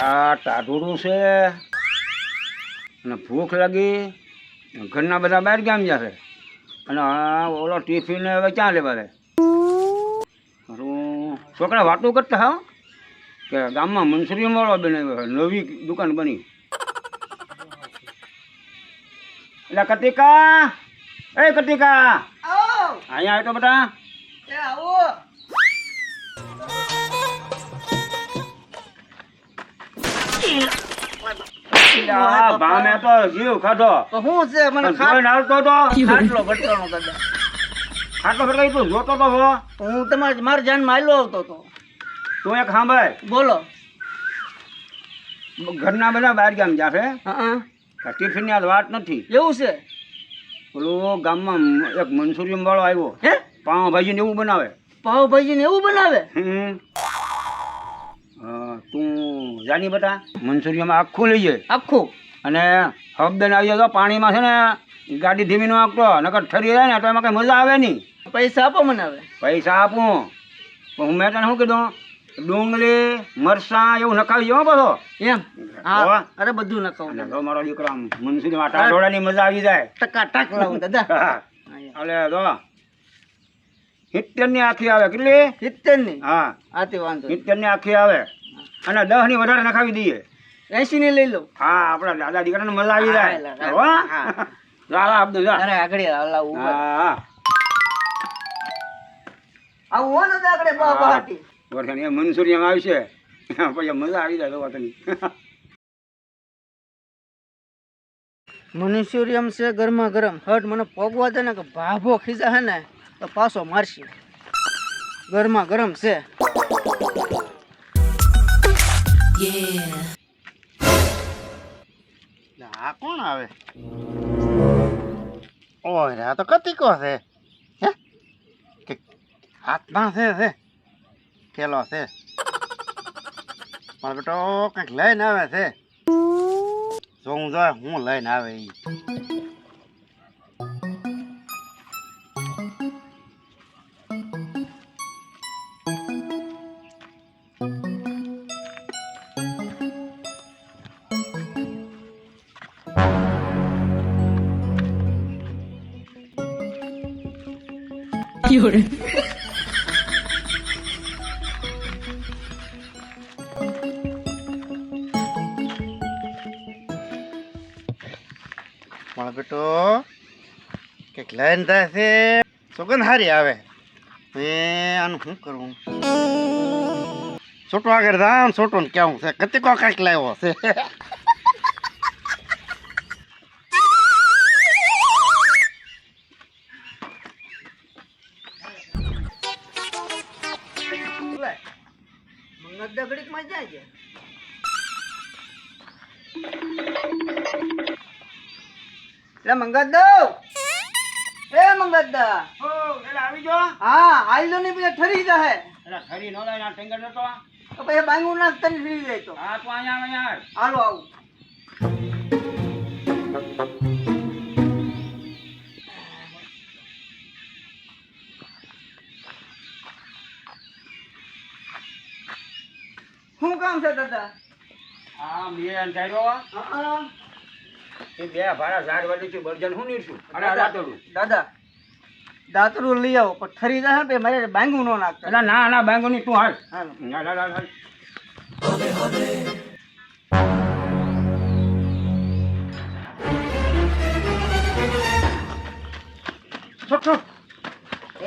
આ ટાઢુડું છે અને ભૂખ લાગી. ઘરના બધા બહાર ગામ જશે અને ઓલો ટિફિન હવે ક્યાં લેવા દે. છોકરા વાતો કરતા હા કે ગામમાં મંચુરિયન વાળો બનાવ્યો નવી દુકાન બની. એટલે કતિકા, એ કતિકા અહીંયા આવે તો બેટા. ભામે તો જીવ ખાધો શું છે મને આવતો તો ખાટલો ભટકાણો દાદા. ખાટલો ફરકાઈ તું જોતો તો હો. હું તમારે મારા જાનમાં આયલો આવતો હતો. તું એક સાંભળ, બોલો. ઘરના બધા બહાર ગામ જશે. હા ટિફિન ની વાત નથી. એવું છે? પેલું ગામમાં એક મંચુરિયન વાળો આવ્યો. હે? પાવભાજી ને એવું બનાવે. પાવભાજી ને એવું બનાવે? તું જાની બેટા મંચુરિયન આખું લઈ જાય. આખું? અને હબદન આવી જાય તો પાણીમાં છે ને ગાડી ધીમી નો આપતો નકર ઠરી જાય ને તો એમાં કઈ મજા આવે નહીં. પૈસા આપો મને. હવે પૈસા આપું પણ હું મેં તને શું કીધું, ડુંગળી મરચાં એવું નખાવી જવો બધો એમ? હા અરે બધું નખાવું. તો મારો દીકરો મંચુરિયન ટાઢોળાની મજા આવી જાય. ટકાટક લાવું દાદા. અલે તો 70 ની આખી આવે. કેટલી? 70 ની? હા આથી વાંધો 70 ની આખી આવે અને 10 ની વધારે નખાવી દઈએ. 80 ની લઈ લો. હા આપડા દાદા દીકરાને મજા આવી જાય. અરે આગળ લાવું. હા આવું હો ને આગળ બાટી વર્ષ એ મંચુરિયન આવશે પછી મજા આવી જાય. વાતની મનુષ્યરિયમ છે ગરમા ગરમ. હટ મને પગવા દે ને કે ભાભો ખીજા હે ને તો પાછો મારશી. ગરમા ગરમ છે. આ કોણ આવે? ઓય આ તો કતિકો છે. હે હાથમાં છે કેલો છે પણ બેટો કંઈક લઈને આવે છે. જોઉં જો હું લઈને આવે ઈ. પણ બેટો કંઈક લઈને જાય છે. સુગંધ હારી આવે. આનું શું કરવું? છોટો આગળ જામ છોટો ને કેવું છે કતિકો કંઈક લાવ્યો છે. મંગદા ઘડીક માં જાય છે. એટલે મંગદા, એ મંગદા આવી જો. હા આઈલો ને પછી ઠરી જાય. ખરી નો લઈને ટેન્ગર નતો. તો પછી બાંગું ના તને ફરી જાય તો. હા તું અહીંયા હાલો આવું. શું કામ છે દાદા? હા મેં ચાલ્યો એ બે ભાડા ઝાડ વાળી બર્જન હું નીરશું. અરે દાતરું દાદા દાતરું લઈ આવો પણ ઠરી જાય ને મારે બાંગું નો નાખતા. એટલે ના ના બાંગોની તું હાલ. હાલો. હાલ.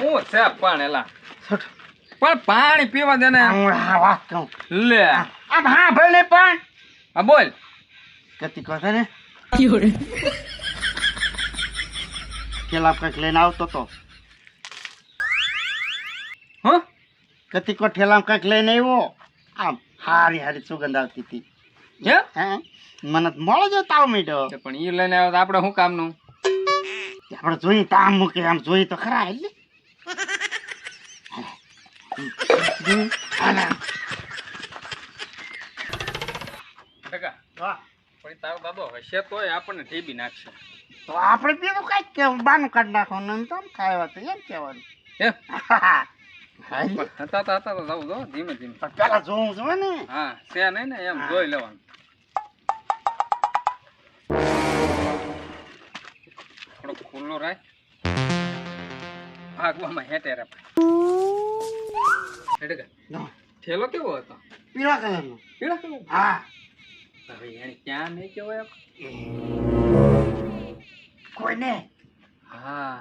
હું છે પણ એલા પણ પાણી પીવા દે ને. વાત કહું લે આમ હા ભલે પણ હા બોલ. કતિકો છે ને પેલા કંઈક લઈને આવતો તો. હા કતિકો ઠેલામાં કંઈક લઈને આવ્યો. આમ હારી હારી સુગંધ આવતી હતી. હે હે મને મળો જો તાવ મીઠો. પણ ઈ લઈને આવ્યો તો આપણે શું કામનું? આપણે જોઈ તામ મૂકે આમ જોઈ તો ખરા એટલે. ટકા પણ તારો દાદો હશે તોય આપણને ઠીબી નાખશે. તો આપણે પેલું કાંઈક કેવું બાનું કાઢી નાખવાનું તો આમ ખાવા તો એમ કહેવાનું. હે હાલ પણ હતા તો જાવું જો ધીમે ધીમે. પણ પેલા જોવું જોઈએ ને. હા છે નહીં ને એમ જોઈ લેવાનું. થોડો ખુલ્લો રાખ. ભાગવામાં હેઠે રે હેઠે નો, ઠેલો કેવો હતો? પીળા કલરનો. પીળા કલર. હા હવે એને ક્યાં નહીં કેવાય? કોઈને હા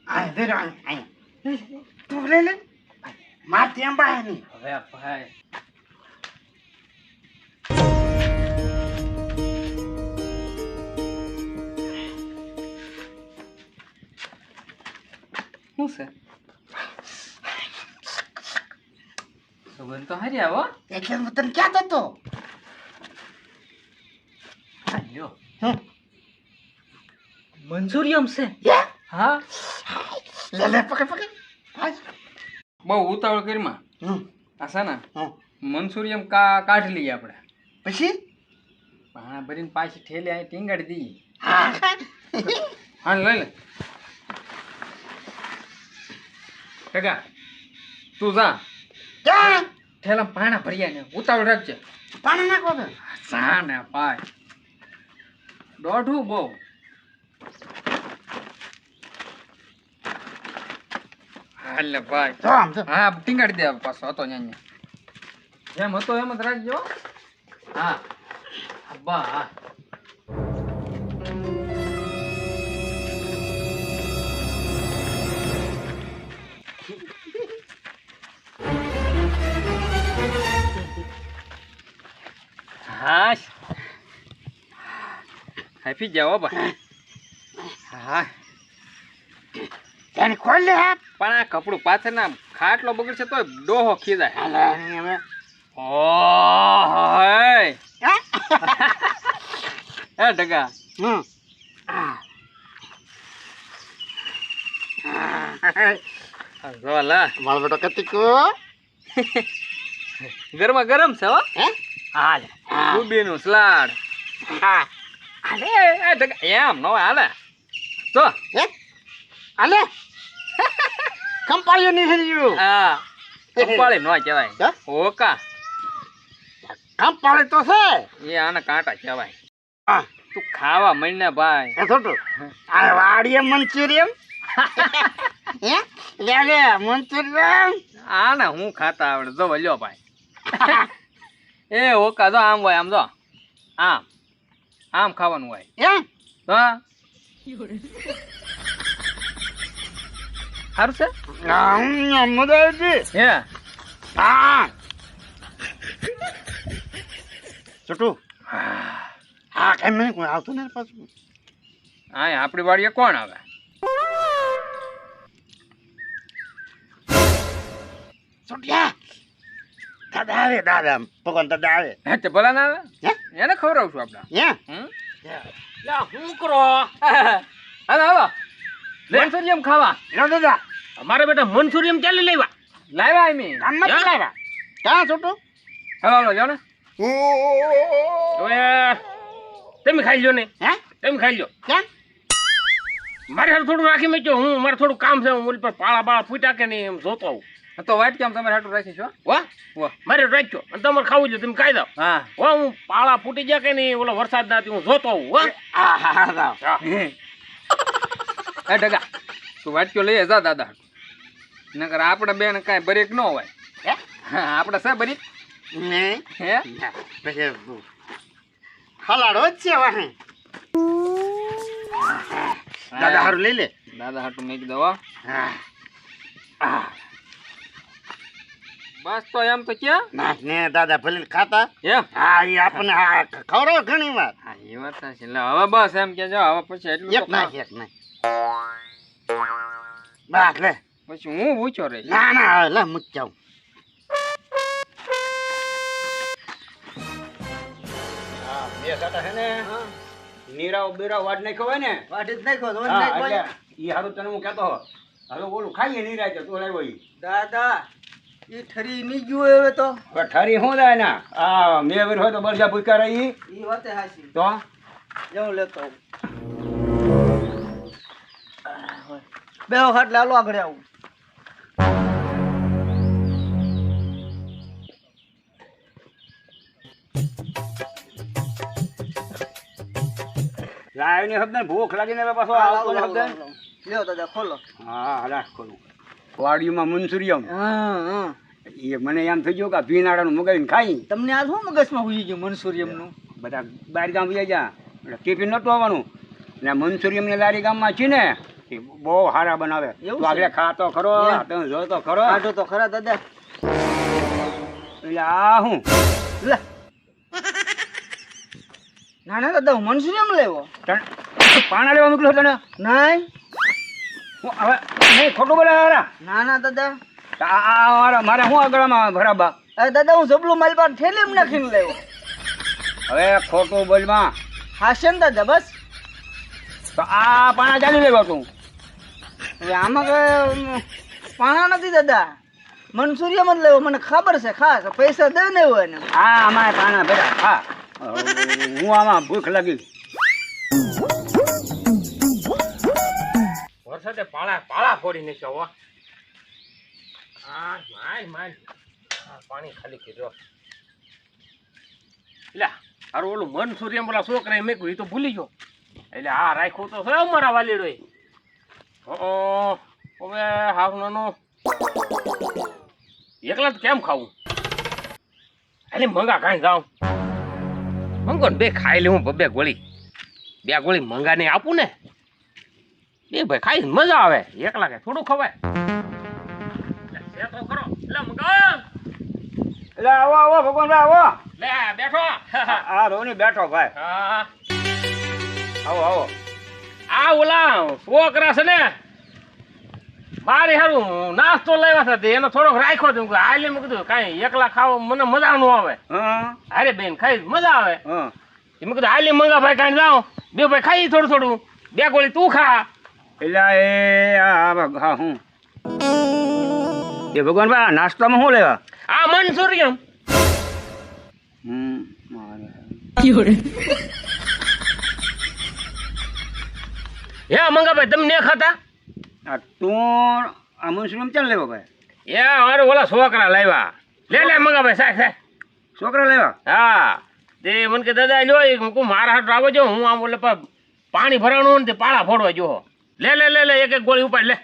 આ દે આ તું લે લે માર ત્યાં બાય ની હવે આ ભાઈ શું છે? સુગંધ તો હારી આવો. એટલે હું તને ક્યાં હતો લ્યો હમ મંચુરિયમ છે. યા હા લે લે પકડ પકડ હાલ બહુ ઉતાવળ કરીમાં હમ આ છે ને હમ મંચુરિયમ કાઢી લઈએ આપણે. પછી પાણા ભરીને પાછી ઠેલી અહીં ટીંગાડી દઈએ. હા હા લઈ લે કાકા તું જા ક્યાં ઠેલા પાણા ભર્યા ને ઉતાવળ રાખજે. પાણી નાખો તો જા ને ભાઈ દોઢું બહુ. હાલે ભાઈ તો આમ તો હા ટીંગાડી દે પાછો હતો ન્યા જેમ હતો એમ જ રાખજો. હા બા હા હાફી જાઓ બા. હા તેને ખોલ લે હા પણ આ કપડું પાછળના ખાટલો બગડશે તો ડોહો ખીજાય. હાલે હવે ઓહ એ ડગા હમ જોલા મારો બેટો કતિકો ગરમા ગરમ છે હો. હે હાલ ગોબીનું સલાડ. હા અરે એ ડગા એમ નો હાલે તો હે આલે કંપાળ્યો નહીં હેલ્યું હા કંપાળી નો કહેવાય. હે? ઓકા કંપાળે તો છે એ આને કાંટા કહેવાય. હા તું ખાવા મળી ભાઈ. એ થોડું આ વાડીએ મંચુરિયમ હે લે લે મંચુરિયમ આને હું ખાતા આવડે જો લ્યો ભાઈ. એ ઓકા જો આમ હોય આમ જો આમ આમ ખાવાનું હોય. હે હા સારું છે. મજા આવી હે હા છોટું હા કઈ મને કોઈ આવતું ને પાછું હા આપણી વાડીએ કોણ આવે? છોટિયા દાદા આવે દાદા ભગવાન દાદા આવે હે તે ભલા ના આવે હે એને ખવડાવશું આપણે. હે હમ શું કરો? હાલો હાલો મંચુરિયમ ખાવા. લો દાદા અમારે બેટા મંચુરિયમ ચાલી લેવા લાવ્યા એમી. કામમાં યા? લાવ્યા ક્યાં છોટું હાલો હાલો જાઓ ને. હવે તમે ખાઈ લ્યો ને હે તમે ખાઈ લ્યો ક્યાં મારે હારું થોડું રાખી મેં હું મારે થોડું કામ છે હું ઓલી પર પાળા બાળા ફૂટ્યા કે નહીં એમ જોતો આવું તો વાટ કેમ તમારે હાટું રાખીશું? વાહ વાહ મારે રાખ્યો અને તમારે ખાવું છે તમે ખાઈ દો હા વાહ હું પાળા ફૂટી ગયા કે નહીં ઓલો વરસાદ ના હું જોતો આવું વાહ હા હા હા એ ડગા તું વાટક્યો લઈ જા દાદા હાટું. નકર આપણે બેન કાંઈ બરેક ન હોય. હે હા આપણે છે બરીક નહીં હે પછી હલાડો જ છે વાહે દાદા હારું લઈ લે દાદા હાટું મેં કીધું હો. હા બસ તો એમ તો ક્યાં ના ને દાદા ભલે ખાતા એમ. હા એ આપણને હા ખવડાવો ઘણી વાર હા એ વાત સાચી. એટલે હવે બસ એમ કે જાઓ હવે પછી એટલું એક તો ના ખાવ. એક ના બસ લે પછી હું પૂછ્યો રહીશ. ના ના લે મૂક જાઉં બે સાટા છે ને નીરાવ બીરાવ વાટ નાખ્યો હોય ને વાટી જ નાખો તો હા, નાખો. એટલે ઈ હારું તને હું કહેતો હો. હવે ઓલું ખાઈએ નીરાય તું લાવ્યો ઈ દાદા એ ઠરી નહીં ગયું હવે તો હવે ઠરી શું થાય ના આ મેવર હોય તો બરજા ભૂકા રહી એ વાતે હાસી તો જાઉં લેતો આવું. બેહો ખાટલે હાલો આગળ આવું. લાવીને શબ્દ ભૂખ લાગીને હવે પાછો આવતો ને શબ્દ. લ્યો દાદા ખોલો. હા રાખ ખોલું. વાડીમાં મનસુરિયમ હા એ મને એમ થઈ ગયું કે આ ભીનાડાનું મગાવીને ખાઈ તમને આ શું મગજમાં હુઈ ગયું મનસુરિયમનું? બધા બહાર ગામ વહી ગયા એટલે ટિફિન નહોતું આવવાનું ને મનસુરિયમની લારી ગામમાં છે ને એ બહુ સારા બનાવે. એવું તું આગળ છે? ખાતો ખરો એમ. તમે જો તો ખરો. કાઢો તો ખરા દાદા. એટલે આ હું લે ના ના દાદા હું મનસુરિયમ લેવો પાણા લેવા મોકલ્યો તને નહીં. હું હવે નહીં ખોટું બોલે હારા. ના ના દાદા. મારે શું આગળમાં બરાબર અરે દાદા હું જબલું મારી પાસે ઠેલીમાં નાખીને લેવો. હવે ખોટું બોલમાં હાશે ને દાદા બસ. તો આ પાણા ચાલી લેવા તું. હવે આમાં કઈ પાણા નથી દાદા, મનસુરિયમ જ લેવો. મને ખબર છે ખાસ પૈસા દે ને હોય ને. આ અમારે પાણા બેટા હા હું આમાં ભૂખ લાગી. વરસાદે પાળા ફોડી નાખ્યો હો. માય પાણી ખાલી કીધો. એટલે હારું ઓલું મનસુરિયમ પેલા છોકરા મેં એ તો ભૂલી ગયો. એટલે આ રાખ્યું તો છે અમારા વાલીડો. હવે હાવ નાનો એકલા જ કેમ ખાવું? એટલે મંગા કાંઈ જાઉં મંગો ને બે ખાઈ લે. હું બે ગોળી મંગા ને આપું ને બે ભાઈ ખાઈ મજા આવે. એકલા કે થોડું ખવાય. તો ખરો લે મંગા એટલે આવો ભગવાન આવો. લે બેઠો. હા રોની બેઠો ભાઈ. હા આવો આ ઓલા છોકરા છે ને મારે હારું નાસ્તો લાવ્યા હતા તે એનો થોડોક રાખ્યો હતો. હાલે મેં કીધું કાંઈ એકલા ખાવ મને મજા ન આવે. હા અરે બેન ખાઈ મજા આવે. હા મેં કીધું હાલે મંગા ભાઈ કાંઈ જાઓ બે ભાઈ ખાઈ થોડું બે ગોળી તું ખા. એટલે એ હા હું એ ભગવાન ભાઈ નાસ્તામાં શું લેવા? આ મનસુરિયમ. હે મંગા ભાઈ તમે ને ખાતા? આ તું આ મનસુરિયમ ચાલ લેવો ભાઈ? એ મારે ઓલા છોકરા લાવ્યા. લે મંગા ભાઈ સાહેબ. છોકરા લેવા? હા તે મને કે દાદા લ્યો હું મારા હાથ આવો જો હું આમ ઓલે પાણી ભરાણું ને તે પાળા ફોડવા જો. લે એક ગોળી ઉપાડ લે.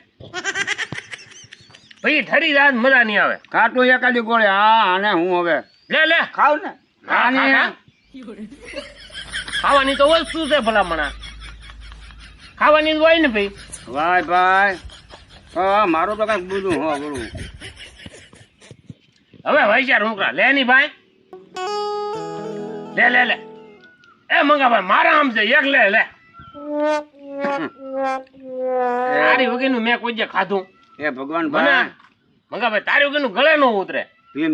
ભાઈ ઠરી જાય મજા નહીં આવે. કાટું એકાદી ગોળે. હા આને હું હવે લે ખાવ ને. ખાવાની તો વસ્તુ છે ભલામણા. ખાવાની જ હોય ને ભાઈ. ભાઈ હા મારું તો કઈક બધું હા બોલું. હવે ભાઈ ચાર મુકરા લે ની ભાઈ. લે એ મંગા ભાઈ મારા આમ છે એક લે તારી વગરનું મેં કોઈ જે ખાધું. એ ભગવાન ભાઈ મંગા ભાઈ તારી વગરનું ગળે ન ઉતરે. મેં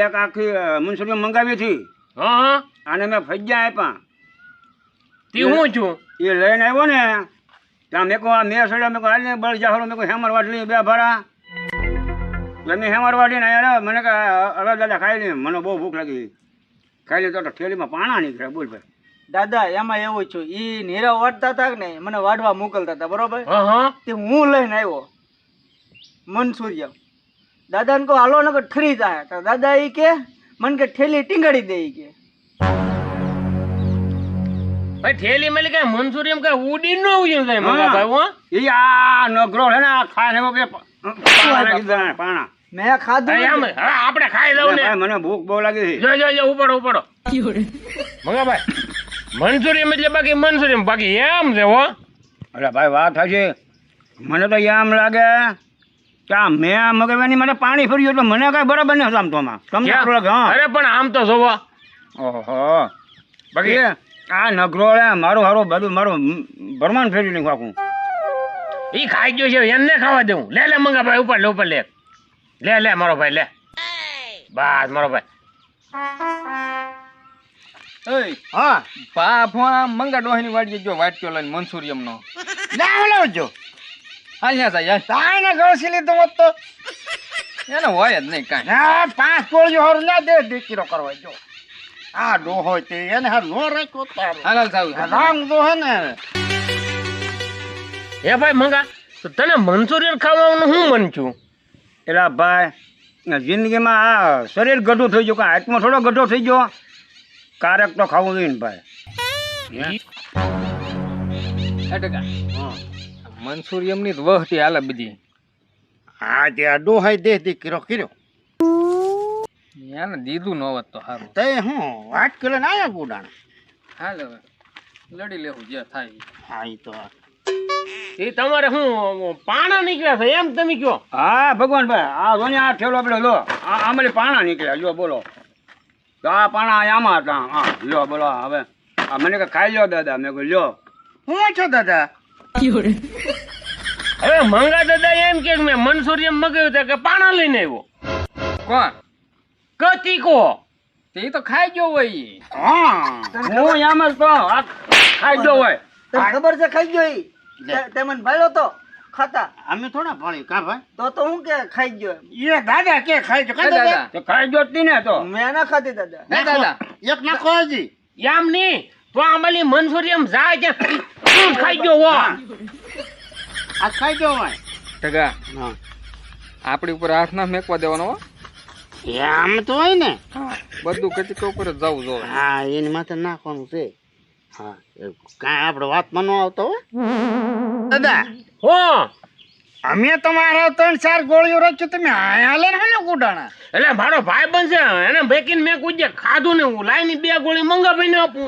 એક આખી મનસુરિયમ મંગાવી હતી. હા આને મેં ફજ્જા આપ્યા. તે હું છું એ લઈને આવ્યો ને ત્યાં મેં કહું મેં સડ્યા મેં કહું હાલ ને બળ જાહરો મેં કહું હેમર વાટ લઈ બે ભાડા. એટલે મેં હેમર વાટીને આવ્યા મને કહે હવે દાદા ખાઈ લે મને બહુ ભૂખ લાગી. ખાઈ લે તો ઠેલીમાં પાણા નીકળ્યા. બોલ ભાઈ. દાદા એમાં એવું છું ઈ નીરવ વાટતા હતા કે નહીં મને વાડવા મોકલતા હતા બરોબર. હા તે હું લઈને આવ્યો મનસુરિયમ. દાદાને કહો હાલો નકર ઠરી જાય. તો દાદા ઈ કે મને કે ઠેલી ટીંગાડી દે ઈ કે. ભાઈ ઠેલી મેલી કઈ મનસુરિયમ કઈ ઉડી ન ઉડી જાય મંગા ભાઈ. હો એ આ નગરો છે ને આ ખાને પાણા મેં ખાધું એમ નથી. હવે આપણે ખાઈ દઉં ને. ભાઈ મને ભૂખ બહુ લાગી છે. જો ઉપાડો મંગા ભાઈ મનસુરિયમ એટલે બાકી મનસુરિયમ બાકી એમ છે હો. અરે ભાઈ વાત થશે. મને તો એમ લાગે કે આ મેં મગાવ્યાની મને પાણી ફર્યું એટલે મને કઈ બરાબર નહીં હતું આમ તો આમાં તમને ખબર લાગે? હા અરે પણ આમ તો જોવો ઓહો બાકી એ આ નગરો લે મારું હારું બધું મારું ભરમાન ફેરી નહીં ખાકું. ઈ ખાઈ ગયો છે એને ખાવા દઉં. લે મંગા ભાઈ ઉપર લે મારો ભાઈ લે બસ મારો ભાઈ. હા પા મંગા ડોહીની વાડી જો વાટક્યો લઈને મનસુરિયમ નો લાવજો હાલ ન્યા જાય તાને ગળસી લીધું હોત તો એને હોય જ નહીં કાંઈ. હા 5 કોળીઓ હારું ના દે દીકરો કરવા જો. આ ડોહો તે એને હાર નો રાખ્યો તારો હાલ સાવ રામ તો હે ને. હે ભાઈ મંગા તો તને મંચુરિયન ખાવાનું હું મન છું? એલા ભાઈ જિંદગીમાં આ શરીર ગઢું થઈ ગયું કાંઈ હાથમાં થોડો ગઢો થઈ ગયો. કારક તો ખાવું જોઈએ ને ભાઈ. એ ટકા મનસુરિયમની જ વહટી હાલે બધી. હા ત્યાં ડોહાઈ દે દીકરો કર્યો એને દીધું ન હોત તો સારું. તે હું વાત કરે ને આયા ગુડાણા. હાલ હવે લડી લેવું જે થાય. હા એ તો એ તમારે હું પાણા નીકળ્યા છે એમ તમે કહો? હા ભગવાનભાઈ આ જો ને આ ઠેલો આપણે લો આમાં પાણા નીકળ્યા જો બોલો. તો આ પાણા આમાં હતા. હા લ્યો બોલો હવે આ મને કે ખાઈ લ્યો દાદા. મેં કહ્યું લ્યો. હું છો દાદા? હવે મંગા દાદા એમ કે મેં મંચુરિયન મગાવ્યું તો કે પાણા લઈને આવ્યો. કોણ? કતીકો. તે તો ખાઈ ગયો હોય ઈ. હા હું આમ જ કહું આ ખાઈ ગયો હોય. તને ખબર છે ખાઈ ગયો ઈ? તે મને ભાળ્યો તો ખાતા અમે થોડા ભણી કા ભાઈ? તો હું કે ખાઈ ગયો એમ. એ દાદા કે ખાઈ જો એ દાદા દાદા તો ખાઈ ગયો જ તી ને તો. મેં ના ખાધી દાદા. એ દાદા એક નાખો હજી. એમ નહીં તો આમલી મંચુરિયન જાય ત્યાં ખાઈ ગયો હો. આ ખાઈ ગયો ભાઈ. ટકા હા આપણી ઉપર હાથ ના મેકવા દેવાનો હો. આમ તો હોય ને. બધું કચકા ઉપર જ જવું જોઈએ. હા એની માથે નાખવાનું છે. હા કાંઈ આપણે વાતમાં ન આવતો હો દાદા. હો અમે તમારા 3-4 ગોળીઓ રાખ્યું તમે હાલે ને ગુડાણા. એટલે મારો ભાઈ બનશે એને બેકીને મેં કોઈ ખાધું ને હું લાઈને 2 ગોળી મંગાવીને આપું.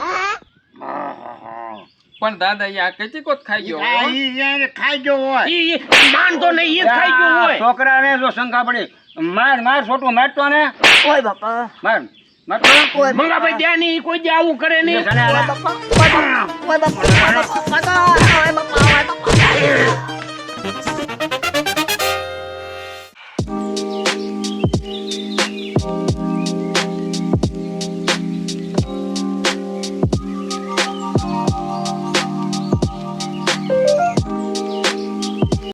પણ દાદા ઈ આ કચકો જ ખાઈ ગયો આ હો. ઈ એને ખાઈ ગયો હોય. ઈ માનતો નહીં ઈ જ ખાઈ ગયો આ હોય. છોકરાને જો શંકા પડી માર છોટું મારતો ને ઓય બાપા મારતો મંગાભાઈ ત્યાં નહીં ઈ કોઈ દી આવું કરે નહીં. તને ઓય બાપા ઓય બાપા ઓય બાપા ઓય બાપા ઓય બાપા ઓય બાપા